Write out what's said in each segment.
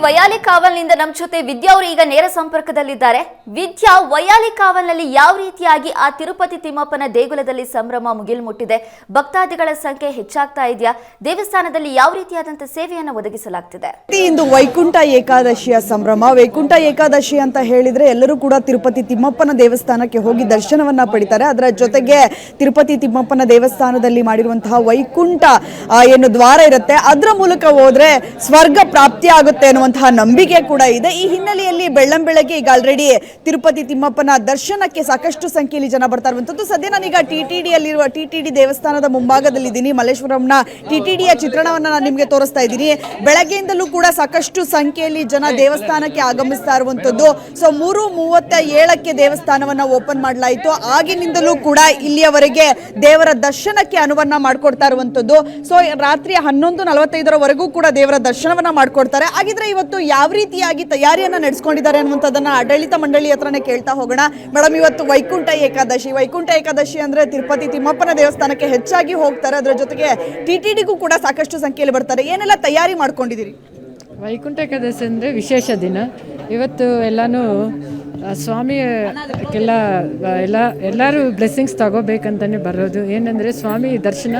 ವೈಯಾಲಿ ಕಾವಲ್ನಿಂದ ನಮ್ಮ ಜೊತೆ ವಿದ್ಯಾ ಅವರು ಈಗ ನೇರ ಸಂಪರ್ಕದಲ್ಲಿದ್ದಾರೆ. ವಿದ್ಯಾ, ವೈಯಾಲಿ ಕಾವಲ್ನಲ್ಲಿ ಯಾವ ರೀತಿಯಾಗಿ ಆ ತಿರುಪತಿ ತಿಮ್ಮಪ್ಪನ ದೇಗುಲದಲ್ಲಿ ಸಂಭ್ರಮ ಮುಗಿಲು ಮುಟ್ಟಿದೆ? ಭಕ್ತಾದಿಗಳ ಸಂಖ್ಯೆ ಹೆಚ್ಚಾಗ್ತಾ ಇದೆಯಾ? ದೇವಸ್ಥಾನದಲ್ಲಿ ಯಾವ ರೀತಿಯಾದಂತಹ ಸೇವೆಯನ್ನು ಒದಗಿಸಲಾಗ್ತಿದೆ? ಇಂದು ವೈಕುಂಠ ಏಕಾದಶಿಯ ಸಂಭ್ರಮ. ವೈಕುಂಠ ಏಕಾದಶಿ ಅಂತ ಹೇಳಿದ್ರೆ ಎಲ್ಲರೂ ಕೂಡ ತಿರುಪತಿ ತಿಮ್ಮಪ್ಪನ ದೇವಸ್ಥಾನಕ್ಕೆ ಹೋಗಿ ದರ್ಶನವನ್ನ ಪಡಿತಾರೆ. ಅದರ ಜೊತೆಗೆ ತಿರುಪತಿ ತಿಮ್ಮಪ್ಪನ ದೇವಸ್ಥಾನದಲ್ಲಿ ಮಾಡಿರುವಂತಹ ವೈಕುಂಠ ಏನು ದ್ವಾರ ಇರುತ್ತೆ, ಅದರ ಮೂಲಕ ಹೋದ್ರೆ ಸ್ವರ್ಗ ಪ್ರಾಪ್ತಿ ಆಗುತ್ತೆ ಅನ್ನುವಂತಹ ನಂಬಿಕೆ ಕೂಡ ಇದೆ. ಈ ಹಿನ್ನೆಲೆಯಲ್ಲಿ ಬೆಳ್ಳಂಬೆಳಗ್ಗೆ ಈಗ ಆಲ್ರೆಡಿ ತಿರುಪತಿ ತಿಮ್ಮಪ್ಪನ ದರ್ಶನಕ್ಕೆ ಸಾಕಷ್ಟು ಸಂಖ್ಯೆಯಲ್ಲಿ ಜನ ಬರ್ತಾ ಇರುವಂತದ್ದು. ಸದ್ಯ ನಾನೀಗ ಟಿಟಿಡಿಯಲ್ಲಿರುವ ಟಿಟಿಡಿ ದೇವಸ್ಥಾನದ ಮುಂಭಾಗದಲ್ಲಿದ್ದೀನಿ. ಮಲ್ಲೇಶ್ವರಂನ ಟಿಟಿಡಿಯ ಚಿತ್ರಣವನ್ನ ನಾನು ನಿಮಗೆ ತೋರಿಸ್ತಾ ಇದ್ದೀನಿ. ಬೆಳಗ್ಗೆಯಿಂದಲೂ ಕೂಡ ಸಾಕಷ್ಟು ಸಂಖ್ಯೆಯಲ್ಲಿ ಜನ ದೇವಸ್ಥಾನಕ್ಕೆ ಆಗಮಿಸ್ತಾ ಇರುವಂತದ್ದು. ಸೊ 3:37ಕ್ಕೆ ದೇವಸ್ಥಾನವನ್ನ ಓಪನ್ ಮಾಡಲಾಯಿತು. ಆಗಿನಿಂದಲೂ ಕೂಡ ಇಲ್ಲಿಯವರೆಗೆ ದೇವರ ದರ್ಶನಕ್ಕೆ ಅನುವನ್ನ ಮಾಡ್ಕೊಡ್ತಾ ಇರುವಂತದ್ದು. ಸೊ ರಾತ್ರಿ 11:45ರವರೆಗೂ ಕೂಡ ದೇವರ ದರ್ಶನವನ್ನ ಮಾಡ್ಕೊಡ್ತಾರೆ. ಹಾಗಿದ್ರೆ ಇವತ್ತು ಯಾವ ರೀತಿಯಾಗಿ ತಯಾರಿಯನ್ನ ನಡೆಸ್ಕೊಂಡಿದ್ದಾರೆ ಅನ್ನುವಂಥದ್ದನ್ನ ಆಡಳಿತ ಮಂಡಳಿ ಹತ್ರನೇ ಕೇಳ್ತಾ ಹೋಗೋಣ. ಮೇಡಮ್, ಇವತ್ತು ವೈಕುಂಠ ಏಕಾದಶಿ ಅಂದ್ರೆ ತಿರುಪತಿ ತಿಮ್ಮಪ್ಪನ ದೇವಸ್ಥಾನಕ್ಕೆ ಹೆಚ್ಚಾಗಿ ಹೋಗ್ತಾರೆ. ಅದರ ಜೊತೆಗೆ ಟಿಟಿಡಿಗೂ ಕೂಡ ಸಾಕಷ್ಟು ಸಂಖ್ಯೆಯಲ್ಲಿ ಬರ್ತಾರೆ. ಏನೆಲ್ಲ ತಯಾರಿ ಮಾಡ್ಕೊಂಡಿದ್ದೀರಿ? ವೈಕುಂಠ ಏಕಾದಶಿ ಅಂದರೆ ವಿಶೇಷ ದಿನ. ಇವತ್ತು ಎಲ್ಲನೂ ಸ್ವಾಮಿಗೆಲ್ಲ ಎಲ್ಲರೂ ಬ್ಲೆಸ್ಸಿಂಗ್ಸ್ ತಗೋಬೇಕಂತಲೇ ಬರೋದು. ಏನಂದರೆ ಸ್ವಾಮಿ ದರ್ಶನ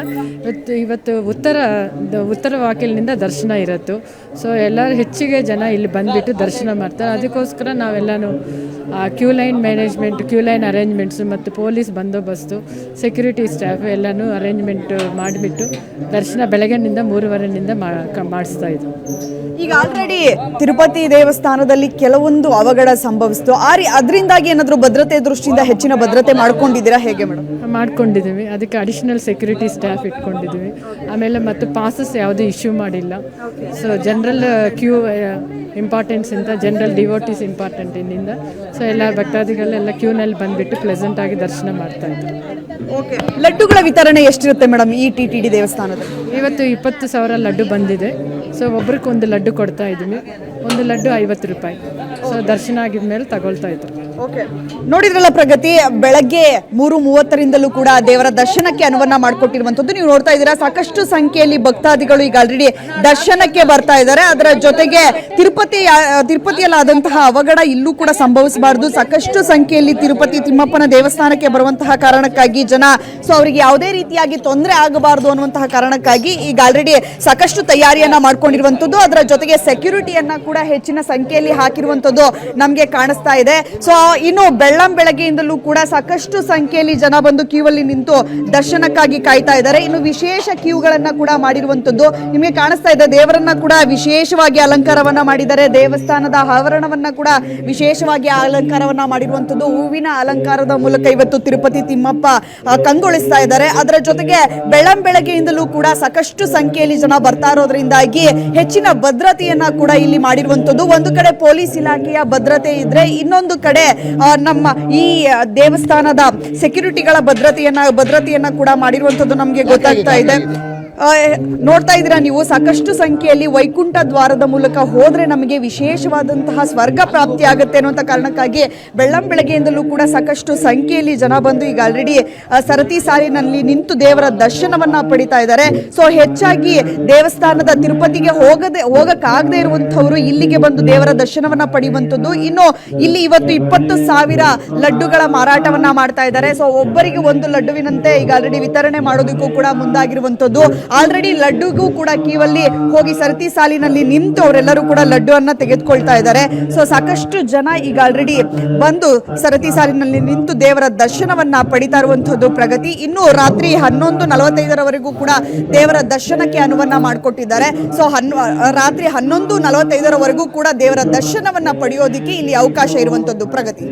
ಇವತ್ತು ಉತ್ತರ ವಾಕಿಲಿನಿಂದ ದರ್ಶನ ಇರತ್ತು. ಸೊ ಎಲ್ಲರೂ ಹೆಚ್ಚಿಗೆ ಜನ ಇಲ್ಲಿ ಬಂದುಬಿಟ್ಟು ದರ್ಶನ ಮಾಡ್ತಾರೆ. ಅದಕ್ಕೋಸ್ಕರ ನಾವೆಲ್ಲನೂ queue line management, queue line arrangements ಮತ್ತು ಪೊಲೀಸ್ ಬಂದೋಬಸ್ತು, ಸೆಕ್ಯೂರಿಟಿ ಸ್ಟಾಫ್ ಎಲ್ಲನೂ ಅರೇಂಜ್ಮೆಂಟ್ ಮಾಡಿಬಿಟ್ಟು ದರ್ಶನ ಬೆಳಗ್ಗೆನಿಂದ 3:15 ಮಾಡಿಸ್ತಾ ಇದ್ವಿ. ಈಗ ಆಲ್ರೆಡಿ ತಿರುಪತಿ ದೇವಸ್ಥಾನದಲ್ಲಿ ಕೆಲವೊಂದು ಅವಘಡ ಸಂಭವಿಸಿತು. ಅದರಿಂದಾಗಿ ಏನಾದರೂ ಭದ್ರತೆ ದೃಷ್ಟಿಯಿಂದ ಹೆಚ್ಚಿನ ಭದ್ರತೆ ಮಾಡ್ಕೊಂಡಿದ್ದೀರಾ? ಹೇಗೆ ಮೇಡಮ್? ಮಾಡ್ಕೊಂಡಿದ್ದೀವಿ. ಅದಕ್ಕೆ ಅಡಿಷನಲ್ ಸೆಕ್ಯೂರಿಟಿ ಸ್ಟಾಫ್ ಇಟ್ಕೊಂಡಿದ್ದೀವಿ. ಆಮೇಲೆ ಮತ್ತು ಪಾಸಸ್ ಯಾವುದೂ ಇಶ್ಯೂ ಮಾಡಿಲ್ಲ. ಸೊ ಜನರಲ್ ಕ್ಯೂ ಇಂಪಾರ್ಟೆನ್ಸ್ ಇಂದ ಜನರಲ್ ಡಿವೋಟೀಸ್ ಇಂಪಾರ್ಟೆಂಟ್ ಇಂದ ಸೊ ಎಲ್ಲ ಭಕ್ತಾದಿಗಳೆಲ್ಲ ಕ್ಯೂನಲ್ಲಿ ಬಂದುಬಿಟ್ಟು ಪ್ಲೆಸೆಂಟಾಗಿ ದರ್ಶನ ಮಾಡ್ತಾ ಇದ್ದಾರೆ. ಓಕೆ, ಲಡ್ಡುಗಳ ವಿತರಣೆ ಎಷ್ಟಿರುತ್ತೆ ಮೇಡಮ್ ಈ ಟಿಟಿಡಿ ದೇವಸ್ಥಾನದಲ್ಲಿ? ಇವತ್ತು 20,000 ಲಡ್ಡು ಬಂದಿದೆ. ಸೊ ಒಬ್ರಿಗೊಂದು ಲಡ್ಡು ಕೊಡ್ತಾ ಇದ್ದೀನಿ. ಒಂದು ಲಡ್ಡು 50 ರೂಪಾಯಿ. ಸೊ ದರ್ಶನ ಆಗಿದ ಮೇಲೆ ತಗೊಳ್ತಾ ಇದ್ರು. ಓಕೆ, ನೋಡಿದ್ರಲ್ಲ ಪ್ರಗತಿ, ಬೆಳಗ್ಗೆ 3:30ರಿಂದಲೂ ಕೂಡ ದೇವರ ದರ್ಶನಕ್ಕೆ ಅನುವನ್ನ ಮಾಡಿಕೊಟ್ಟಿರುವಂತದ್ದು ನೀವು ನೋಡ್ತಾ ಇದ್ದೀರಾ. ಸಾಕಷ್ಟು ಸಂಖ್ಯೆಯಲ್ಲಿ ಭಕ್ತಾದಿಗಳು ಈಗ ಆಲ್ರೆಡಿ ದರ್ಶನಕ್ಕೆ ಬರ್ತಾ ಇದ್ದಾರೆ. ಅದರ ಜೊತೆಗೆ ತಿರುಪತಿಯಲ್ಲಾದಂತಹ ಅವಘಡ ಇಲ್ಲೂ ಕೂಡ ಸಂಭವಿಸಬಾರದು. ಸಾಕಷ್ಟು ಸಂಖ್ಯೆಯಲ್ಲಿ ತಿರುಪತಿ ತಿಮ್ಮಪ್ಪನ ದೇವಸ್ಥಾನಕ್ಕೆ ಬರುವಂತಹ ಕಾರಣಕ್ಕಾಗಿ ಜನ ಅವರಿಗೆ ಯಾವುದೇ ರೀತಿಯಾಗಿ ತೊಂದರೆ ಆಗಬಾರದು ಅನ್ನುವಂತಹ ಕಾರಣಕ್ಕಾಗಿ ಈಗ ಆಲ್ರೆಡಿ ಸಾಕಷ್ಟು ತಯಾರಿಯನ್ನ ಮಾಡ್ಕೊಂಡಿರುವಂತದ್ದು. ಅದರ ಜೊತೆಗೆ ಸೆಕ್ಯೂರಿಟಿಯನ್ನ ಕೂಡ ಹೆಚ್ಚಿನ ಸಂಖ್ಯೆಯಲ್ಲಿ ಹಾಕಿರುವಂತದ್ದು ನಮಗೆ ಕಾಣಿಸ್ತಾ ಇದೆ. ಸೊ ಇನ್ನು ಬೆಳಗ್ಗೆಯಿಂದಲೂ ಕೂಡ ಸಾಕಷ್ಟು ಸಂಖ್ಯೆಯಲ್ಲಿ ಜನ ಬಂದು ಕ್ಯೂ ಅಲ್ಲಿ ನಿಂತು ದರ್ಶನಕ್ಕಾಗಿ ಕಾಯ್ತಾ ಇದ್ದಾರೆ. ಇನ್ನು ವಿಶೇಷ ಕ್ಯೂಗಳನ್ನ ಕೂಡ ಮಾಡಿರುವಂತದ್ದು ನಿಮಗೆ ಕಾಣಿಸ್ತಾ ಇದೆ. ದೇವರನ್ನ ಕೂಡ ವಿಶೇಷವಾಗಿ ಅಲಂಕಾರವನ್ನ ಮಾಡಿದ್ದಾರೆ. ದೇವಸ್ಥಾನದ ಆವರಣವನ್ನ ಕೂಡ ವಿಶೇಷವಾಗಿ ಅಲಂಕಾರವನ್ನ ಮಾಡಿರುವಂತದ್ದು. ಹೂವಿನ ಅಲಂಕಾರದ ಮೂಲಕ ಇವತ್ತು ತಿರುಪತಿ ತಿಮ್ಮಪ್ಪ ಕಂಗೊಳಿಸ್ತಾ ಇದ್ದಾರೆ. ಅದರ ಜೊತೆಗೆ ಬೆಳಗ್ಗೆಯಿಂದಲೂ ಕೂಡ ಸಾಕಷ್ಟು ಸಂಖ್ಯೆಯಲ್ಲಿ ಜನ ಬರ್ತಾ ಇರೋದ್ರಿಂದಾಗಿ ಹೆಚ್ಚಿನ ಭದ್ರತೆಯನ್ನ ಕೂಡ ಇಲ್ಲಿ ಮಾಡಿರುವಂತದ್ದು. ಒಂದು ಕಡೆ ಪೊಲೀಸ್ ಇಲಾಖೆಯ ಭದ್ರತೆ ಇದ್ರೆ, ಇನ್ನೊಂದು ಕಡೆ ನಮ್ಮ ಈ ದೇವಸ್ಥಾನದ ಸೆಕ್ಯೂರಿಟಿಗಳ ಭದ್ರತೆಯನ್ನ ಕೂಡ ಮಾಡಿರುವಂತದ್ದು ನಮಗೆ ಗೊತ್ತಾಗ್ತಾ ಇದೆ. ನೋಡ್ತಾ ಇದ್ದೀರಾ ನೀವು, ಸಾಕಷ್ಟು ಸಂಖ್ಯೆಯಲ್ಲಿ ವೈಕುಂಠ ದ್ವಾರದ ಮೂಲಕ ಹೋದ್ರೆ ನಮಗೆ ವಿಶೇಷವಾದಂತಹ ಸ್ವರ್ಗ ಪ್ರಾಪ್ತಿ ಆಗುತ್ತೆ ಅನ್ನುವಂಥ ಕಾರಣಕ್ಕಾಗಿ ಬೆಳಗ್ಗೆಯಿಂದಲೂ ಕೂಡ ಸಾಕಷ್ಟು ಸಂಖ್ಯೆಯಲ್ಲಿ ಜನ ಬಂದು ಈಗ ಆಲ್ರೆಡಿ ಸರತಿ ಸಾಲಿನಲ್ಲಿ ನಿಂತು ದೇವರ ದರ್ಶನವನ್ನ ಪಡಿತಾ ಇದ್ದಾರೆ. ಸೊ ಹೆಚ್ಚಾಗಿ ದೇವಸ್ಥಾನದ ತಿರುಪತಿಗೆ ಹೋಗಕ್ಕಾಗದೇ ಇರುವಂತವರು ಇಲ್ಲಿಗೆ ಬಂದು ದೇವರ ದರ್ಶನವನ್ನ ಪಡೆಯುವಂಥದ್ದು. ಇನ್ನು ಇಲ್ಲಿ ಇವತ್ತು 20,000 ಲಡ್ಡುಗಳ ಮಾರಾಟವನ್ನ ಮಾಡ್ತಾ ಇದ್ದಾರೆ. ಸೊ ಒಬ್ಬರಿಗೆ ಒಂದು ಲಡ್ಡುವಿನಂತೆ ಈಗ ಆಲ್ರೆಡಿ ವಿತರಣೆ ಮಾಡೋದಕ್ಕೂ ಕೂಡ ಮುಂದಾಗಿರುವಂತದ್ದು. ಆಲ್ರೆಡಿ ಲಡ್ಡುಗೂ ಕೂಡ ಕ್ಯೂವಲ್ಲಿ ಹೋಗಿ ಸರತಿ ಸಾಲಿನಲ್ಲಿ ನಿಂತು ಅವರೆಲ್ಲರೂ ಕೂಡ ಲಡ್ಡುವನ್ನ ತೆಗೆದುಕೊಳ್ತಾ ಇದ್ದಾರೆ. ಸೊ ಸಾಕಷ್ಟು ಜನ ಈಗ ಆಲ್ರೆಡಿ ಬಂದು ಸರತಿ ಸಾಲಿನಲ್ಲಿ ನಿಂತು ದೇವರ ದರ್ಶನವನ್ನ ಪಡಿತಾ ಇರುವಂತದ್ದು ಪ್ರಗತಿ. ಇನ್ನು ರಾತ್ರಿ 11:45ರವರೆಗೂ ಕೂಡ ದೇವರ ದರ್ಶನಕ್ಕೆ ಅನುವನ್ನ ಮಾಡಿಕೊಟ್ಟಿದ್ದಾರೆ. ಸೊ ರಾತ್ರಿ 11:45ರವರೆಗೂ ಕೂಡ ದೇವರ ದರ್ಶನವನ್ನ ಪಡೆಯೋದಿಕ್ಕೆ ಇಲ್ಲಿ ಅವಕಾಶ ಇರುವಂತದ್ದು ಪ್ರಗತಿ.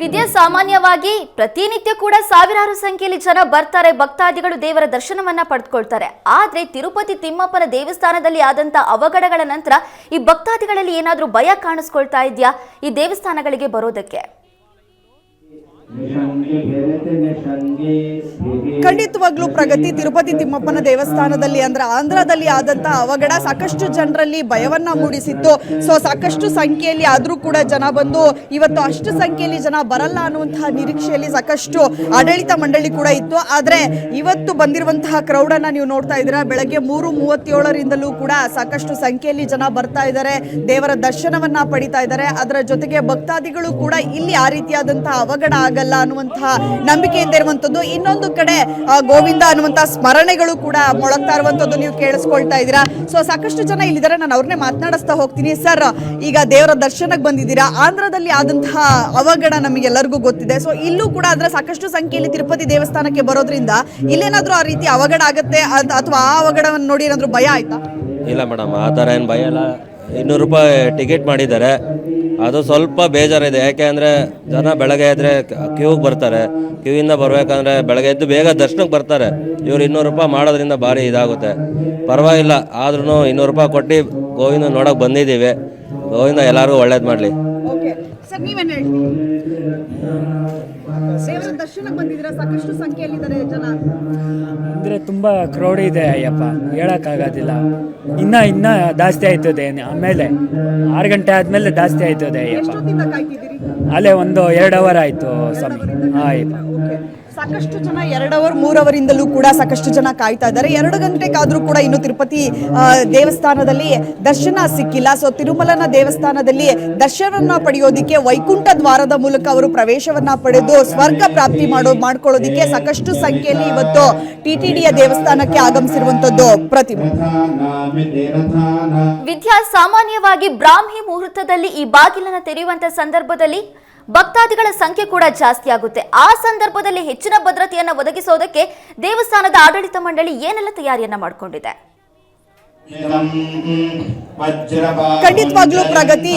ವಿದ್ಯಾ, ಸಾಮಾನ್ಯವಾಗಿ ಪ್ರತಿನಿತ್ಯ ಕೂಡ ಸಾವಿರಾರು ಸಂಖ್ಯೆಯಲ್ಲಿ ಜನ ಬರ್ತಾರೆ, ಭಕ್ತಾದಿಗಳು ದೇವರ ದರ್ಶನವನ್ನ ಪಡೆದುಕೊಳ್ತಾರೆ. ಆದ್ರೆ ತಿರುಪತಿ ತಿಮ್ಮಪ್ಪನ ದೇವಸ್ಥಾನದಲ್ಲಿ ಆದಂತ ಅವಘಡಗಳ ನಂತರ ಈ ಭಕ್ತಾದಿಗಳಲ್ಲಿ ಏನಾದ್ರೂ ಭಯ ಕಾಣಿಸ್ಕೊಳ್ತಾ ಇದೆಯಾ ಈ ದೇವಸ್ಥಾನಗಳಿಗೆ ಬರೋದಕ್ಕೆ? ಖಂಡಿತವಾಗ್ಲೂ ಪ್ರಗತಿ ತಿರುಪತಿ ತಿಮ್ಮಪ್ಪನ ದೇವಸ್ಥಾನದಲ್ಲಿ ಅಂದ್ರೆ ಆಂಧ್ರದಲ್ಲಿ ಆದಂತ ಅವಘಡ ಸಾಕಷ್ಟು ಜನರಲ್ಲಿ ಭಯವನ್ನ ಮೂಡಿಸಿತ್ತು. ಸೊ ಸಾಕಷ್ಟು ಸಂಖ್ಯೆಯಲ್ಲಿ ಆದ್ರೂ ಕೂಡ ಜನ ಬಂದು ಇವತ್ತು ಅಷ್ಟು ಸಂಖ್ಯೆಯಲ್ಲಿ ಜನ ಬರಲ್ಲ ಅನ್ನುವಂತಹ ನಿರೀಕ್ಷೆಯಲ್ಲಿ ಸಾಕಷ್ಟು ಆಡಳಿತ ಮಂಡಳಿ ಕೂಡ ಇತ್ತು. ಆದ್ರೆ ಇವತ್ತು ಬಂದಿರುವಂತಹ ಕ್ರೌಡ್ ಅನ್ನ ನೀವು ನೋಡ್ತಾ ಇದ್ದೀರಾ. ಬೆಳಗ್ಗೆ 3:37ರಿಂದಲೂ ಕೂಡ ಸಾಕಷ್ಟು ಸಂಖ್ಯೆಯಲ್ಲಿ ಜನ ಬರ್ತಾ ಇದ್ದಾರೆ, ದೇವರ ದರ್ಶನವನ್ನ ಪಡಿತಾ ಇದ್ದಾರೆ. ಅದರ ಜೊತೆಗೆ ಭಕ್ತಾದಿಗಳು ಕೂಡ ಇಲ್ಲಿ ಆ ರೀತಿಯಾದಂತಹ ಅವಘಡ ಆಗಲ್ಲ ಅನ್ನುವಂತಹ ನಂಬಿಕೆಯಿಂದ ಇರುವಂತದ್ದು. ಇನ್ನೊಂದು ಕಡೆ ಗೋವಿಂದ ಅನ್ನುವಂತಹ ಸ್ಮರಣೆಗಳು ಕೂಡ ಮೊಳಗ್ತಾ ಇರುವಂತದ್ದು ನೀವು ಕೇಳಿಸ್ಕೊಳ್ತಾ ಇದ್ದೀರಾ. ಸೊ ಸಾಕಷ್ಟು ಜನ ಇಲ್ಲಿದ್ದಾರೆ, ನಾನು ಅವ್ರನ್ನೇ ಮಾತನಾಡಿಸ್ತಾ ಹೋಗ್ತೀನಿ. ಸರ್, ಈಗ ದೇವರ ದರ್ಶನಕ್ಕೆ ಬಂದಿದ್ದೀರಾ. ಆಂಧ್ರದಲ್ಲಿ ಆದಂತಹ ಅವಘಡ ನಮಗೆಲ್ಲರಿಗೂ ಗೊತ್ತಿದೆ. ಸೊ ಇಲ್ಲೂ ಕೂಡ ಆದ್ರೆ ಸಾಕಷ್ಟು ಸಂಖ್ಯೆಯಲ್ಲಿ ತಿರುಪತಿ ದೇವಸ್ಥಾನಕ್ಕೆ ಬರೋದ್ರಿಂದ ಇಲ್ಲೇನಾದ್ರೂ ಆ ರೀತಿ ಅವಘಡ ಆಗತ್ತೆ ಅಥವಾ ಆ ಅವಘಡವನ್ನು ನೋಡಿ ಏನಾದ್ರೂ ಭಯ ಆಯ್ತಾ? ಇಲ್ಲ ಮೇಡಮ್, ಆ ಥರ ಏನು ಭಯ ಇಲ್ಲ. 200 ರೂಪಾಯಿ ಟಿಕೆಟ್ ಮಾಡಿದ್ದಾರೆ, ಅದು ಸ್ವಲ್ಪ ಬೇಜಾರಿದೆ. ಯಾಕೆ ಅಂದರೆ ಜನ ಬೆಳಗ್ಗೆ ಎದ್ದರೆ ಕ್ಯೂಗೆ ಬರ್ತಾರೆ, ಕ್ಯೂವಿಂದ ಬರಬೇಕಂದ್ರೆ ಬೆಳಗ್ಗೆ ಎದ್ದು ಬೇಗ ದರ್ಶನಕ್ಕೆ ಬರ್ತಾರೆ. ಇವ್ರು 200 ರೂಪಾಯಿ ಮಾಡೋದ್ರಿಂದ ಭಾರಿ ಇದಾಗುತ್ತೆ. ಪರವಾಗಿಲ್ಲ, ಆದ್ರೂ 200 ರೂಪಾಯಿ ಕೊಟ್ಟು ಗೋವಿಂದ ನೋಡೋಕೆ ಬಂದಿದ್ದೀವಿ. ಗೋವಿಂದ ಎಲ್ಲರಿಗೂ ಒಳ್ಳೇದು ಮಾಡಲಿ. ಸರ್, ನೀವೇನು ಹೇಳ್ತೀವಿ? ದೇವರ ದರ್ಶನಕ್ಕೆ ಬಂದಿದ್ದೀರಾ, ಸಾಕಷ್ಟು ಸಂಖ್ಯೆಯಲ್ಲಿದ್ದಾರೆ ಜನ. ಅಂದರೆ ತುಂಬ ಕ್ರೌಡ್ ಇದೆ ಅಯ್ಯಪ್ಪ, ಹೇಳೋಕ್ಕಾಗೋದಿಲ್ಲ. ಇನ್ನ ಜಾಸ್ತಿ ಆಯ್ತದೆ. ಆಮೇಲೆ 6 ಗಂಟೆ ಆದಮೇಲೆ ಜಾಸ್ತಿ ಆಯ್ತದೆ ಅಯ್ಯಪ್ಪ. ಎಷ್ಟೊತ್ತಿಂದ ಕಾಯ್ತಿದ್ದೀರಿ? ಅಲ್ಲೇ 1-2 ಅವರ್ ಆಯಿತು ಸ್ವಾಮಿ. ಆಯ್ತು. ಸಾಕಷ್ಟು ಜನ 2 ಅವರ್ 3 ಅವರಿಂದಲೂ ಕೂಡ ಸಾಕಷ್ಟು ಜನ ಕಾಯ್ತಾ ಇದ್ದಾರೆ. 2 ಗಂಟೆಗಾದ್ರೂ ಕೂಡ ಇನ್ನು ತಿರುಪತಿ ದೇವಸ್ಥಾನದಲ್ಲಿ ದರ್ಶನ ಸಿಕ್ಕಿಲ್ಲ. ಸೊ ತಿರುಮಲನ ದೇವಸ್ಥಾನದಲ್ಲಿ ದರ್ಶನವನ್ನ ಪಡೆಯೋದಿಕ್ಕೆ ವೈಕುಂಠ ದ್ವಾರದ ಮೂಲಕ ಅವರು ಪ್ರವೇಶವನ್ನ ಪಡೆದು ಸ್ವರ್ಗ ಪ್ರಾಪ್ತಿ ಮಾಡ್ಕೊಳ್ಳೋದಿಕ್ಕೆ ಸಾಕಷ್ಟು ಸಂಖ್ಯೆಯಲ್ಲಿ ಇವತ್ತು ಟಿಟಿಡಿಯ ದೇವಸ್ಥಾನಕ್ಕೆ ಆಗಮಿಸಿರುವಂತದ್ದು. ಪ್ರತಿಮೆ ವಿದ್ಯಾ, ಸಾಮಾನ್ಯವಾಗಿ ಬ್ರಾಹ್ಮಿ ಮುಹೂರ್ತದಲ್ಲಿ ಈ ಬಾಗಿಲನ್ನು ತೆರೆಯುವಂತ ಸಂದರ್ಭದಲ್ಲಿ ಭಕ್ತಾದಿಗಳ ಸಂಖ್ಯೆ ಕೂಡ ಜಾಸ್ತಿ ಆಗುತ್ತೆ. ಆ ಸಂದರ್ಭದಲ್ಲಿ ಹೆಚ್ಚಿನ ಭದ್ರತೆಯನ್ನು ಒದಗಿಸೋದಕ್ಕೆ ದೇವಸ್ಥಾನದ ಆಡಳಿತ ಮಂಡಳಿ ಏನೆಲ್ಲ ತಯಾರಿಯನ್ನ ಮಾಡಿಕೊಂಡಿದೆ? ಖಂಡಿತವಾಗ್ಲೂ ಪ್ರಗತಿ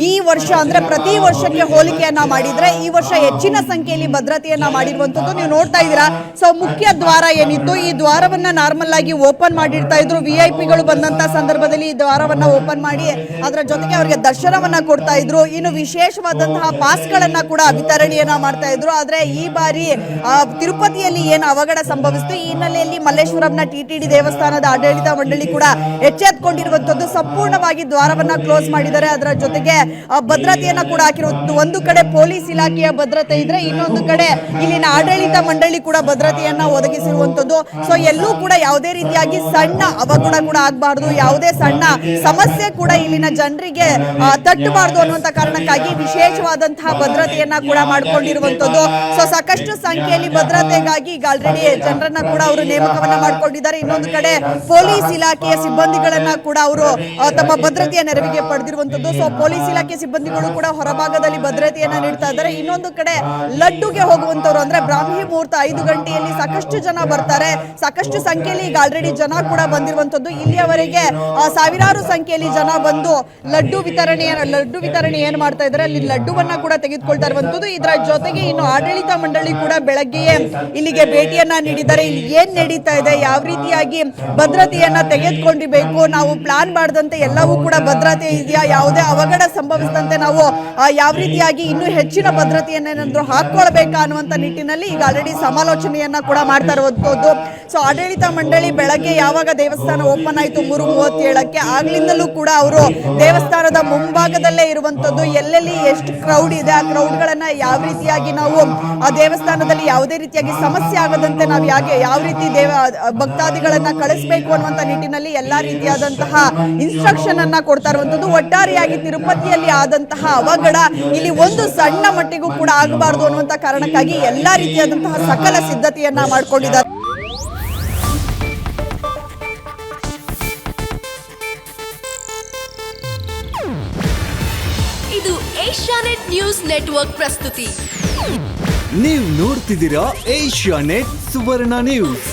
ಈ ವರ್ಷ ಅಂದ್ರೆ ಪ್ರತಿ ವರ್ಷಕ್ಕೆ ಹೋಲಿಕೆಯನ್ನ ಮಾಡಿದ್ರೆ ಈ ವರ್ಷ ಹೆಚ್ಚಿನ ಸಂಖ್ಯೆಯಲ್ಲಿ ಭದ್ರತೆಯನ್ನ ಮಾಡಿರುವಂತದ್ದು ನೀವು ನೋಡ್ತಾ ಇದ್ದೀರಾ. ಸೊ ಮುಖ್ಯ ದ್ವಾರ ಏನಿತ್ತು, ಈ ದ್ವಾರವನ್ನ ನಾರ್ಮಲ್ ಆಗಿ ಓಪನ್ ಮಾಡಿರ್ತಾ ಇದ್ರು. ವಿಐಪಿಗಳು ಬಂದಂತ ಸಂದರ್ಭದಲ್ಲಿ ಈ ದ್ವಾರವನ್ನ ಓಪನ್ ಮಾಡಿ ಅದರ ಜೊತೆಗೆ ಅವರಿಗೆ ದರ್ಶನವನ್ನ ಕೊಡ್ತಾ ಇದ್ರು. ಇನ್ನು ವಿಶೇಷವಾದಂತಹ ಪಾಸ್ ಗಳನ್ನ ಕೂಡ ವಿತರಣೆಯನ್ನ ಮಾಡ್ತಾ ಇದ್ರು. ಆದ್ರೆ ಈ ಬಾರಿ ತಿರುಪತಿಯಲ್ಲಿ ಏನು ಅವಘಡ ಸಂಭವಿಸಿತು, ಈ ಹಿನ್ನೆಲೆಯಲ್ಲಿ ಮಲ್ಲೇಶ್ವರಂನ ಟಿಟಿಡಿ ದೇವಸ್ಥಾನದ ಆಡಳಿತ ಮಂಡಳಿ ಕೂಡ ಎಚ್ಚೆತ್ತುಕೊಂಡಿರುವಂತದ್ದು. ಸಂಪೂರ್ಣವಾಗಿ ದ್ವಾರವನ್ನ ಕ್ಲೋಸ್ ಮಾಡಿದ್ದಾರೆ. ಅದರ ಜೊತೆಗೆ ಭದ್ರತೆಯನ್ನ ಕೂಡ ಹಾಕಿರುವಂತದ್ದು. ಒಂದು ಕಡೆ ಪೊಲೀಸ್ ಇಲಾಖೆಯ ಭದ್ರತೆ ಇದ್ರೆ, ಇನ್ನೊಂದು ಕಡೆ ಇಲ್ಲಿನ ಆಡಳಿತ ಮಂಡಳಿ ಕೂಡ ಭದ್ರತೆಯನ್ನ ಒದಗಿಸಿರುವಂತದ್ದು. ಸೊ ಎಲ್ಲೂ ಕೂಡ ಯಾವುದೇ ರೀತಿಯಾಗಿ ಸಣ್ಣ ಅವಘಡ ಕೂಡ ಆಗಬಾರ್ದು, ಯಾವುದೇ ಸಣ್ಣ ಸಮಸ್ಯೆ ಕೂಡ ಇಲ್ಲಿನ ಜನರಿಗೆ ತಟ್ಟಬಾರ್ದು ಅನ್ನುವಂತ ಕಾರಣಕ್ಕಾಗಿ ವಿಶೇಷವಾದಂತಹ ಭದ್ರತೆಯನ್ನ ಕೂಡ ಮಾಡಿಕೊಂಡಿರುವಂತದ್ದು. ಸೊ ಸಾಕಷ್ಟು ಸಂಖ್ಯೆಯಲ್ಲಿ ಭದ್ರತೆಗಾಗಿ ಈಗ ಆಲ್ರೆಡಿ ಜನರನ್ನ ಕೂಡ ಅವರು ನೇಮಕವನ್ನ ಮಾಡಿಕೊಂಡಿದ್ದಾರೆ. ಇನ್ನೊಂದು ಕಡೆ ಪೊಲೀಸ್ ಇಲಾಖೆಯ ಸಿಬ್ಬಂದಿಗಳನ್ನ ಕೂಡ ಅವರು ತಮ್ಮ ಭದ್ರತೆಯ ನೆರವಿಗೆ ಪಡೆದಿರುವಂತದ್ದು. ಸೊ ಪೊಲೀಸ್ ಇಲಾಖೆ ಸಿಬ್ಬಂದಿಗಳು ಕೂಡ ಹೊರಭಾಗದಲ್ಲಿ ಭದ್ರತೆಯನ್ನ ನೀಡ್ತಾ ಇದ್ದಾರೆ. ಇನ್ನೊಂದು ಕಡೆ ಲಡ್ಡುಗೆ ಹೋಗುವಂತವ್ರು ಅಂದ್ರೆ ಬ್ರಾಹ್ಮಿ ಮುಹೂರ್ತ 5 ಗಂಟೆಯಲ್ಲಿ ಸಾಕಷ್ಟು ಜನ ಬರ್ತಾರೆ. ಸಾಕಷ್ಟು ಸಂಖ್ಯೆಯಲ್ಲಿ ಈಗ ಆಲ್ರೆಡಿ ಜನ ಕೂಡ ಬಂದಿರುವಂತದ್ದು. ಇಲ್ಲಿಯವರೆಗೆ ಸಾವಿರಾರು ಸಂಖ್ಯೆಯಲ್ಲಿ ಜನ ಬಂದು ಲಡ್ಡು ವಿತರಣೆ ಏನ್ ಮಾಡ್ತಾ ಇದ್ದಾರೆ, ಅಲ್ಲಿ ಲಡ್ಡುವನ್ನ ಕೂಡ ತೆಗೆದುಕೊಳ್ತಾ ಇರುವಂತದ್ದು. ಇದರ ಜೊತೆಗೆ ಇನ್ನು ಆಡಳಿತ ಮಂಡಳಿ ಕೂಡ ಬೆಳಗ್ಗೆಯೇ ಇಲ್ಲಿಗೆ ಭೇಟಿಯನ್ನ ನೀಡಿದ್ದಾರೆ. ಇಲ್ಲಿ ಏನ್ ನಡೀತಾ ಇದೆ, ಯಾವ ರೀತಿಯಾಗಿ ಭದ್ರತೆಯನ್ನ ತೆಗೆದುಕೊಂಡಿಬೇಕು, ನಾವು ಪ್ಲಾನ್ ಮಾಡದಂತೆ ಎಲ್ಲವೂ ಕೂಡ ಭದ್ರತೆ ಇದೆಯಾ, ಯಾವುದೇ ಅವಘಡ ಸಂಭವಿಸದಂತೆ ನಾವು ಯಾವ ರೀತಿಯಾಗಿ ಇನ್ನೂ ಹೆಚ್ಚಿನ ಭದ್ರತೆಯನ್ನೇನಾದ್ರೂ ಹಾಕೊಳ್ಬೇಕಾ ಅನ್ನುವಂತ ನಿಟ್ಟಿನಲ್ಲಿ ಈಗ ಆಲ್ರೆಡಿ ಸಮಾಲೋಚನೆಯನ್ನ ಕೂಡ ಮಾಡ್ತಾ ಇರುವಂತದ್ದು. ಸೊ ಆಡಳಿತ ಮಂಡಳಿ ಬೆಳಗ್ಗೆ ಯಾವಾಗ ದೇವಸ್ಥಾನ ಓಪನ್ ಆಯಿತು 3:37ಕ್ಕೆ, ಆಗ್ಲಿಂದಲೂ ಕೂಡ ಅವರು ದೇವಸ್ಥಾನದ ಮುಂಭಾಗದಲ್ಲೇ ಇರುವಂತದ್ದು. ಎಲ್ಲೆಲ್ಲಿ ಎಷ್ಟು ಕ್ರೌಡ್ ಇದೆ, ಆ ಕ್ರೌಡ್ಗಳನ್ನ ಯಾವ ರೀತಿಯಾಗಿ ನಾವು ಆ ದೇವಸ್ಥಾನದಲ್ಲಿ ಯಾವುದೇ ರೀತಿಯಾಗಿ ಸಮಸ್ಯೆ ಆಗದಂತೆ ನಾವು ಯಾವ ರೀತಿ ಭಕ್ತಾದಿಗಳನ್ನ ಕಳಿಸಬೇಕು ಅನ್ನುವಂತ ನಿಟ್ಟಿನಲ್ಲಿ ಎಲ್ಲಾ ರೀತಿಯಾದಂತಹ ಇನ್ಸ್ಟ್ರಕ್ಷನ್ ಅನ್ನ ಕೊಡ್ತಾ ಇರುವಂತದ್ದು. ಒಟ್ಟಾರೆಯಾಗಿ ತಿರುಪತಿಯಲ್ಲಿ ಆದಂತಹ ಅವಘಡ ಇಲ್ಲಿ ಒಂದು ಸಣ್ಣ ಮಟ್ಟಿಗೂ ಕೂಡ ಆಗಬಾರದು ಅನ್ನುವಂತ ಕಾರಣಕ್ಕಾಗಿ ಎಲ್ಲಾ ರೀತಿಯಾದಂತಹ ಸಕಲ ಸಿದ್ಧತೆಯನ್ನ ಮಾಡಿಕೊಂಡಿದ್ದಾರೆ. ಇದು ಏಷ್ಯಾನೆಟ್ ನ್ಯೂಸ್ ನೆಟ್ವರ್ಕ್ ಪ್ರಸ್ತುತಿ. ನೀವು ನೋಡ್ತಿದ್ದೀರಾ ಏಷ್ಯಾನೆಟ್ ಸುವರ್ಣ ನ್ಯೂಸ್.